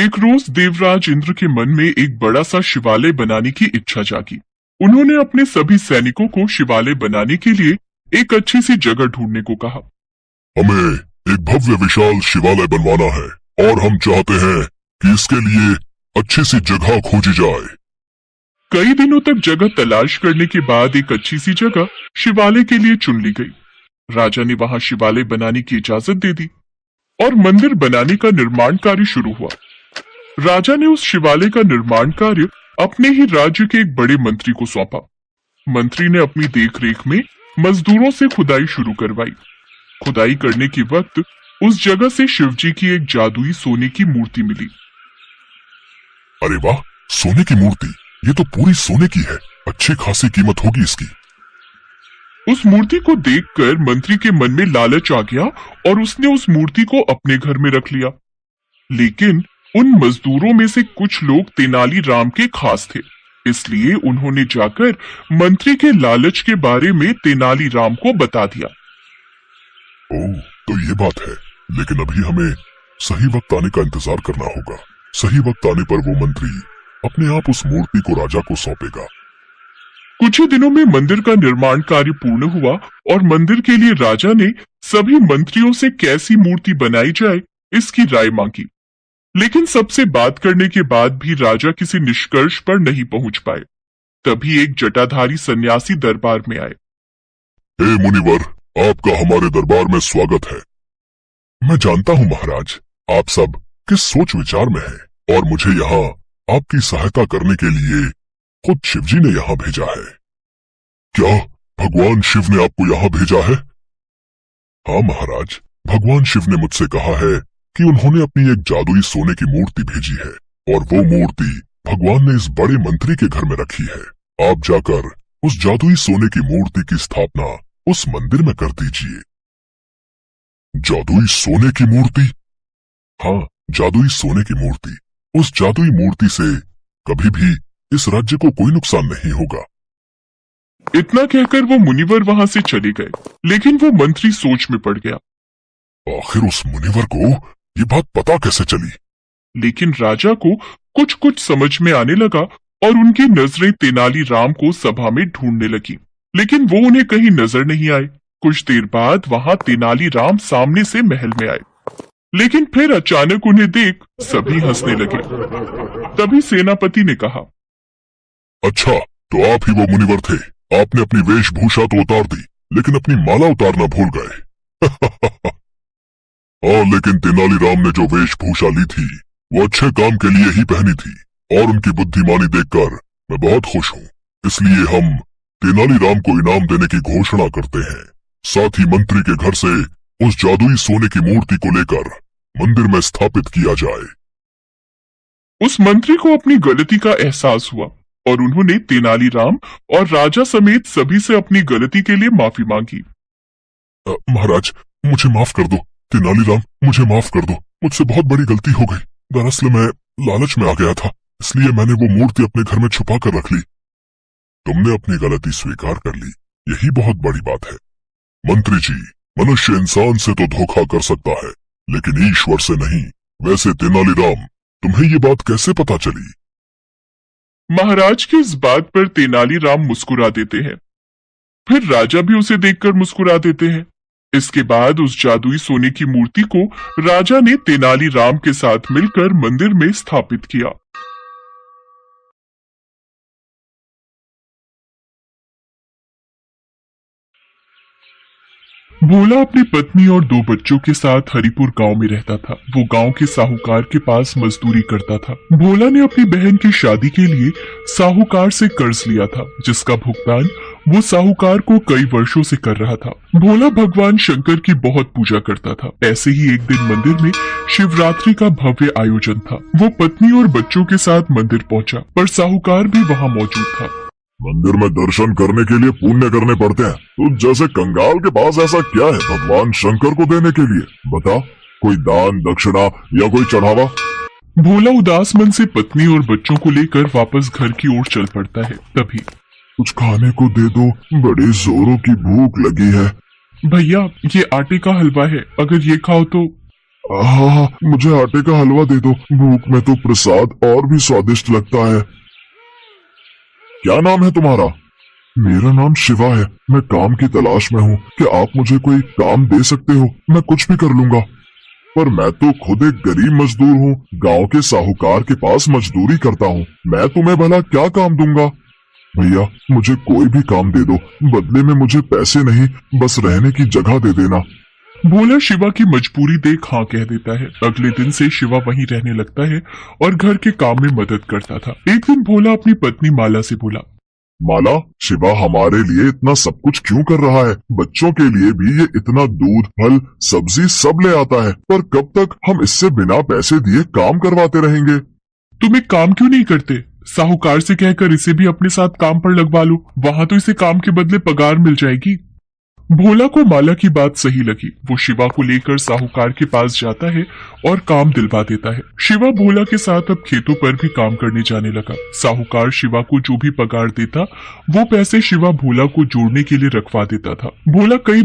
एक रोज देवराज इंद्र के मन में एक बड़ा सा शिवालय बनाने की इच्छा जागी। उन्होंने अपने सभी सैनिकों को शिवालय बनाने के लिए एक अच्छी सी जगह ढूंढने को कहा। हमें एक भव्य विशाल शिवालय बनवाना है और हम चाहते हैं कि इसके लिए अच्छी सी जगह खोजी जाए। कई दिनों तक जगह तलाश करने के बाद एक अच्छी सी जगह शिवालय के लिए चुन ली गई। राजा ने वहां शिवालय बनाने की इजाजत दे दी और मंदिर बनाने का निर्माण कार्य शुरू हुआ। राजा ने उस शिवालय का निर्माण कार्य अपने ही राज्य के एक बड़े मंत्री को सौंपा। मंत्री ने अपनी देखरेख में मजदूरों से खुदाई शुरू करवाई। खुदाई करने के वक्त उस जगह से शिवजी की एक जादुई सोने की मूर्ति मिली। अरे वाह, सोने की मूर्ति! ये तो पूरी सोने की है। अच्छी खासी कीमत होगी इसकी। उस मूर्ति को देखकर मंत्री के मन में लालच आ गया और उसने उस मूर्ति को अपने घर में रख लिया। लेकिन उन मजदूरों में से कुछ लोग तेनाली राम के खास थे, इसलिए उन्होंने जाकर मंत्री के लालच के बारे में तेनाली राम को बता दिया। ओह, तो ये बात है। लेकिन अभी हमें सही वक्त आने का इंतजार करना होगा। सही वक्त आने पर वो मंत्री अपने आप उस मूर्ति को राजा को सौंपेगा। कुछ ही दिनों में मंदिर का निर्माण कार्य पूर्ण हुआ और मंदिर के लिए राजा ने सभी मंत्रियों से कैसी मूर्ति बनाई जाए इसकी राय मांगी। लेकिन सबसे बात करने के बाद भी राजा किसी निष्कर्ष पर नहीं पहुंच पाए। तभी एक जटाधारी सन्यासी दरबार में आए। हे मुनिवर, आपका हमारे दरबार में स्वागत है। मैं जानता हूँ महाराज, आप सब किस सोच विचार में हैं और मुझे यहाँ आपकी सहायता करने के लिए खुद शिवजी ने यहाँ भेजा है। क्या भगवान शिव ने आपको यहाँ भेजा है? हाँ महाराज, भगवान शिव ने मुझसे कहा है कि उन्होंने अपनी एक जादुई सोने की मूर्ति भेजी है और वो मूर्ति भगवान ने इस बड़े मंत्री के घर में रखी है। आप जाकर उस जादुई सोने की मूर्ति की स्थापना उस मंदिर में कर दीजिए। जादुई सोने की मूर्ति? हाँ, जादुई सोने की मूर्ति। उस जादुई मूर्ति से कभी भी इस राज्य को कोई नुकसान नहीं होगा। इतना कहकर वो मुनिवर वहां से चले गए। लेकिन वो मंत्री सोच में पड़ गया। आखिर उस मुनिवर को ये बात पता कैसे चली? लेकिन राजा को कुछ कुछ समझ में आने लगा और उनकी नजरें तेनाली राम को सभा में ढूंढने लगी, लेकिन वो उन्हें कहीं नजर नहीं आए। कुछ देर बाद वहां तेनाली राम सामने से महल में आए, लेकिन फिर अचानक उन्हें देख सभी हंसने लगे। तभी सेनापति ने कहा, अच्छा, तो आप ही वो मुनिवर थे। आपने अपनी वेशभूषा तो उतार दी, लेकिन अपनी माला उतारना भूल गए। हाँ, लेकिन तेनालीराम ने जो वेशभूषा ली थी वो अच्छे काम के लिए ही पहनी थी और उनकी बुद्धिमानी देखकर मैं बहुत खुश हूँ। इसलिए हम तेनालीराम को इनाम देने की घोषणा करते हैं। साथ ही मंत्री के घर से उस जादुई सोने की मूर्ति को लेकर मंदिर में स्थापित किया जाए। उस मंत्री को अपनी गलती का एहसास हुआ और उन्होंने तेनालीराम और राजा समेत सभी से अपनी गलती के लिए माफी मांगी। महाराज, मुझे माफ कर दो। तेनालीराम, मुझे माफ कर दो। मुझसे बहुत बड़ी गलती हो गई। दरअसल मैं लालच में आ गया था, इसलिए मैंने वो मूर्ति अपने घर में छुपा कर रख ली। तुमने अपनी गलती स्वीकार कर ली, यही बहुत बड़ी बात है। मंत्री जी, मनुष्य इंसान से तो धोखा कर सकता है, लेकिन ईश्वर से नहीं। वैसे तेनालीराम, तुम्हें ये बात कैसे पता चली? महाराज की इस बात पर तेनालीराम मुस्कुरा देते हैं। फिर राजा भी उसे देखकर मुस्कुरा देते हैं। इसके बाद उस जादुई सोने की मूर्ति को राजा ने तेनालीराम के साथ मिलकर मंदिर में स्थापित किया। भोला अपनी पत्नी और 2 बच्चों के साथ हरिपुर गांव में रहता था। वो गांव के साहूकार के पास मजदूरी करता था। भोला ने अपनी बहन की शादी के लिए साहूकार से कर्ज लिया था, जिसका भुगतान वो साहूकार को कई वर्षों से कर रहा था। भोला भगवान शंकर की बहुत पूजा करता था। ऐसे ही एक दिन मंदिर में शिवरात्रि का भव्य आयोजन था। वो पत्नी और बच्चों के साथ मंदिर पहुंचा, पर साहूकार भी वहां मौजूद था। मंदिर में दर्शन करने के लिए पुण्य करने पड़ते हैं। तो जैसे कंगाल के पास ऐसा क्या है भगवान शंकर को देने के लिए? बता, कोई दान दक्षिणा या कोई चढ़ावा? भोला उदास मन से पत्नी और बच्चों को लेकर वापस घर की ओर चल पड़ता है। तभी कुछ खाने को दे दो, बड़ी जोरों की भूख लगी है। भैया, ये आटे का हलवा है, अगर ये खाओ तो। हाँ, मुझे आटे का हलवा दे दो। भूख में तो प्रसाद और भी स्वादिष्ट लगता है। क्या नाम है तुम्हारा? मेरा नाम शिवा है। मैं काम की तलाश में हूँ। क्या आप मुझे कोई काम दे सकते हो? मैं कुछ भी कर लूंगा। पर मैं तो खुद एक गरीब मजदूर हूँ। गांव के साहूकार के पास मजदूरी करता हूँ। मैं तुम्हें भला क्या काम दूंगा? भैया, मुझे कोई भी काम दे दो। बदले में मुझे पैसे नहीं, बस रहने की जगह दे देना। भोला शिवा की मजबूरी देख हाँ कह देता है। अगले दिन से शिवा वहीं रहने लगता है और घर के काम में मदद करता था। एक दिन भोला अपनी पत्नी माला से बोला, माला, शिवा हमारे लिए इतना सब कुछ क्यों कर रहा है? बच्चों के लिए भी ये इतना दूध, फल, सब्जी सब ले आता है, पर कब तक हम इससे बिना पैसे दिए काम करवाते रहेंगे? तुम एक काम क्यों नहीं करते? साहूकार से कहकर इसे भी अपने साथ काम पर लगवा लो। वहां तो इसे काम के बदले पगार मिल जाएगी। भोला को माला की बात सही लगी। वो शिवा को लेकर साहूकार के पास जाता है और काम दिलवा देता है। शिवा भोला के साथ अब खेतों पर भी काम करने जाने लगा। साहूकार शिवा को जो भी पगार देता, वो पैसे शिवा भोला को जोड़ने के लिए रखवा देता था। भोला कई